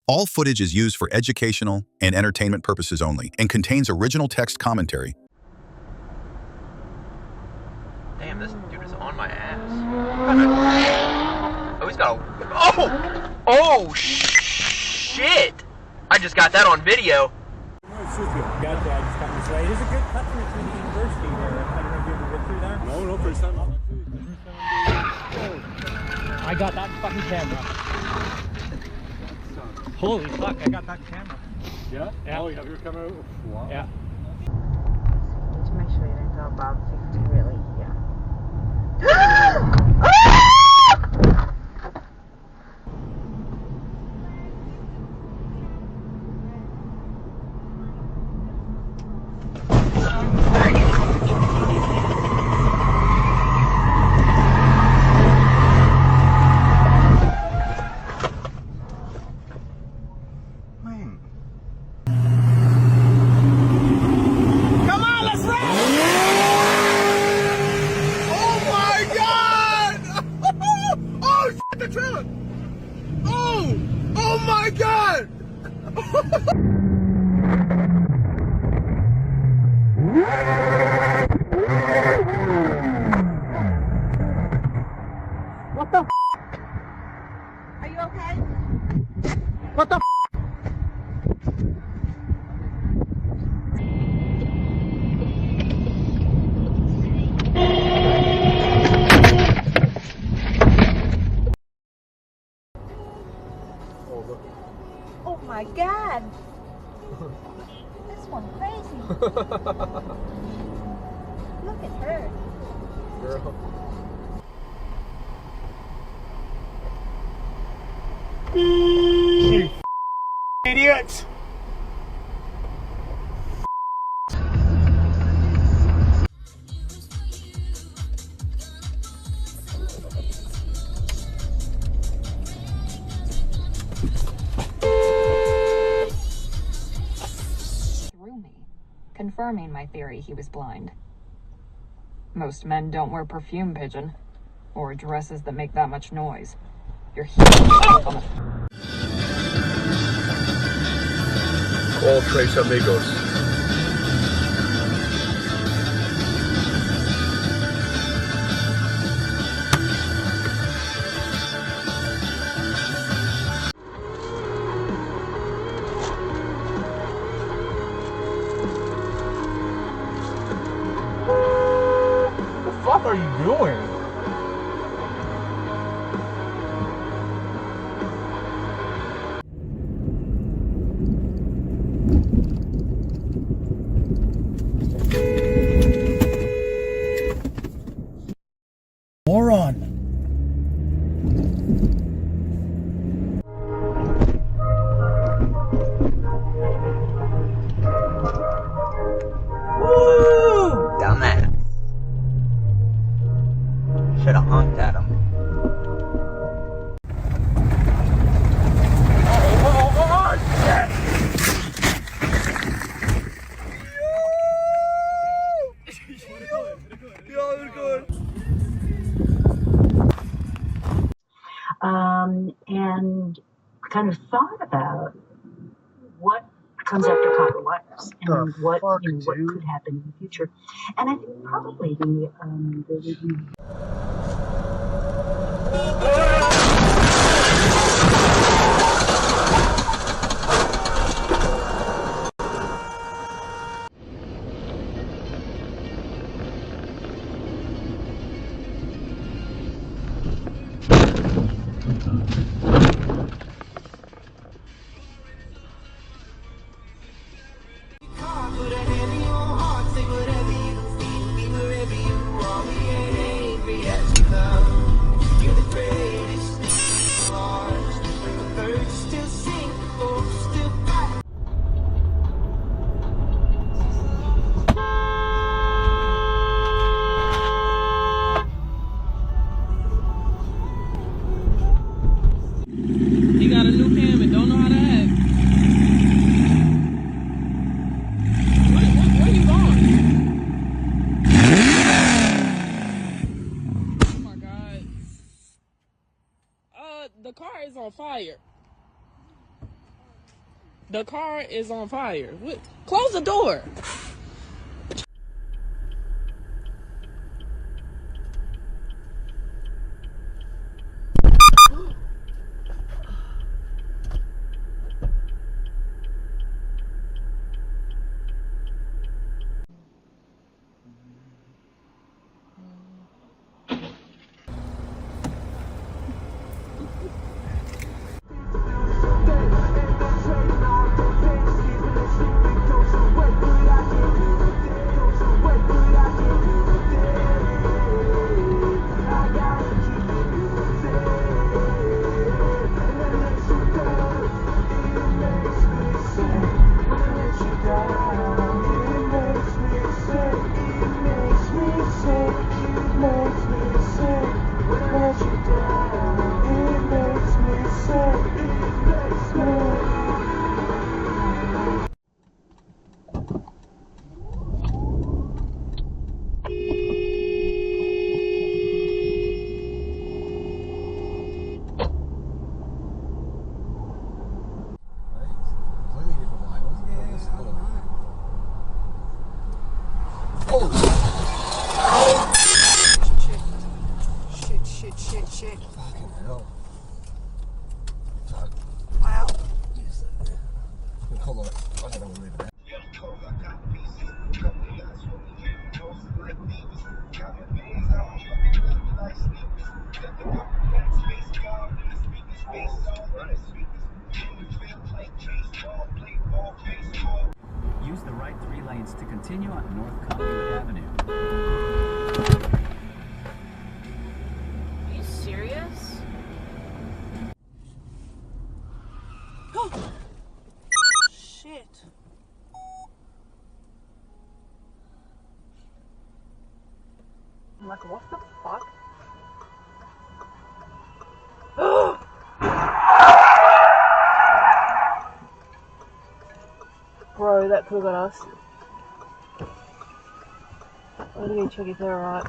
All footage is used for educational and entertainment purposes only and contains original text commentary. Damn, this dude is on my ass. Oh, he's got a... Oh! Oh, shit! I just got that on video. No, it's just good. Got that. Just coming this way. It is a good cut through to the university there. I don't know if you ever been through there. No, first time. I got that fucking camera. Holy fuck, I got that camera. Yeah? Yeah. Oh, you have your camera? Wow. Yeah. Need to make sure you don't go above 50, really. Yeah. What the f? Are you okay? What the f? Oh my god! This one crazy. Look at her. Girl. You idiots! Through me, confirming my theory he was blind. Most men don't wear perfume, Pigeon, or dresses that make that much noise. You're here. All tres amigos. What the fuck are you doing? Moron. Woo! Dumbass. Should've honked at him. And kind of thought about what comes after copper wires and what could happen in the future. And I think probably the You're the great. The car is on fire. Close the door. Shit. Fucking hell. Wow. Hold on. I don't want to leave it. Use the right 3 lanes to continue on North Conduit Avenue. Are you serious? Shit. I'm like, what the fuck? Bro, that could've got us. I'm gonna go check if they're alright.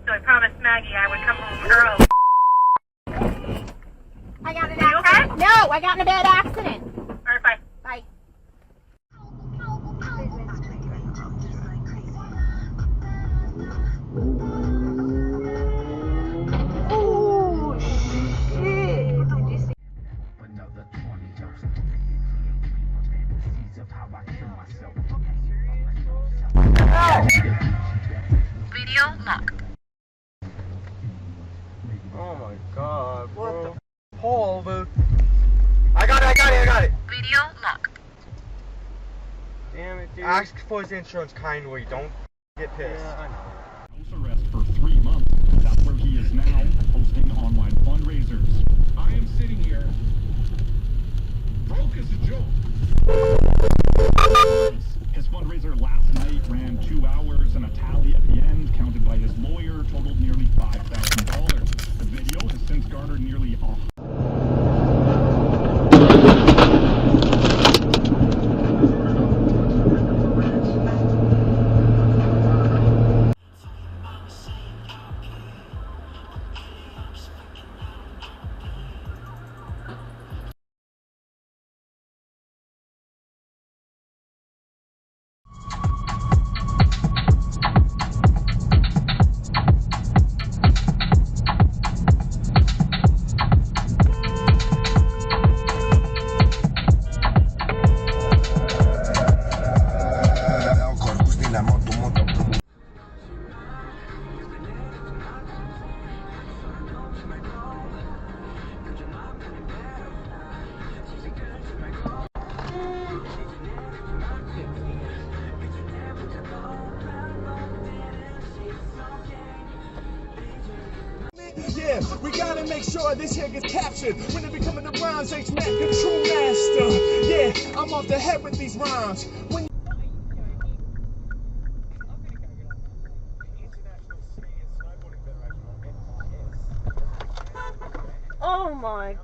So I promised Maggie I would come home early. I got in an accident. No, I got in a bad accident. Alright, bye. Bye. Oh shit! Another 20,000 fantasies of how I kill myself. Video locked. Oh my god, bro. What the? Pull over. I got it. Video locked. Damn it, dude. Ask for his insurance kindly. Don't get pissed. Yeah, I know. House arrest for 3 months. That's where he is now, hosting online fundraisers. I am sitting here, broke as a joke. His fundraiser last night ran 2 hours, and a tally at the end, counted by his lawyer, totaled nearly $5,000. The video has since garnered nearly Yeah, we gotta make sure this here gets captured. When it becoming the rhymes, H-Mac, the true master. Yeah, I'm off the head with these rhymes. When Oh my.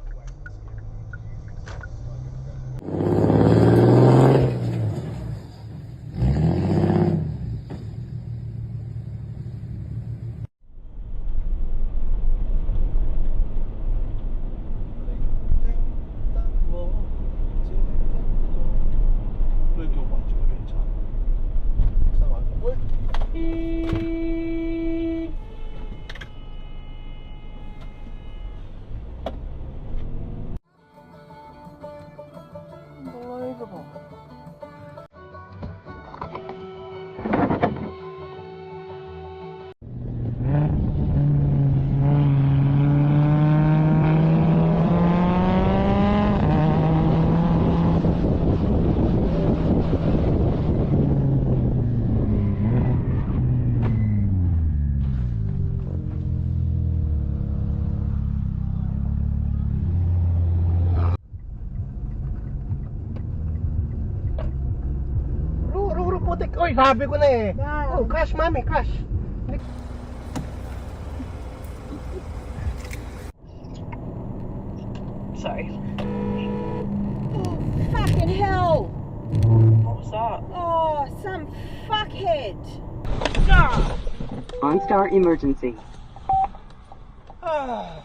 Unbelievable. Putik. Uy, sabi ko na eh. Oh, crash, mami, crash. Sorry. Oh, fucking hell! What was that? Oh, some fuckhead. OnStar emergency. Ah.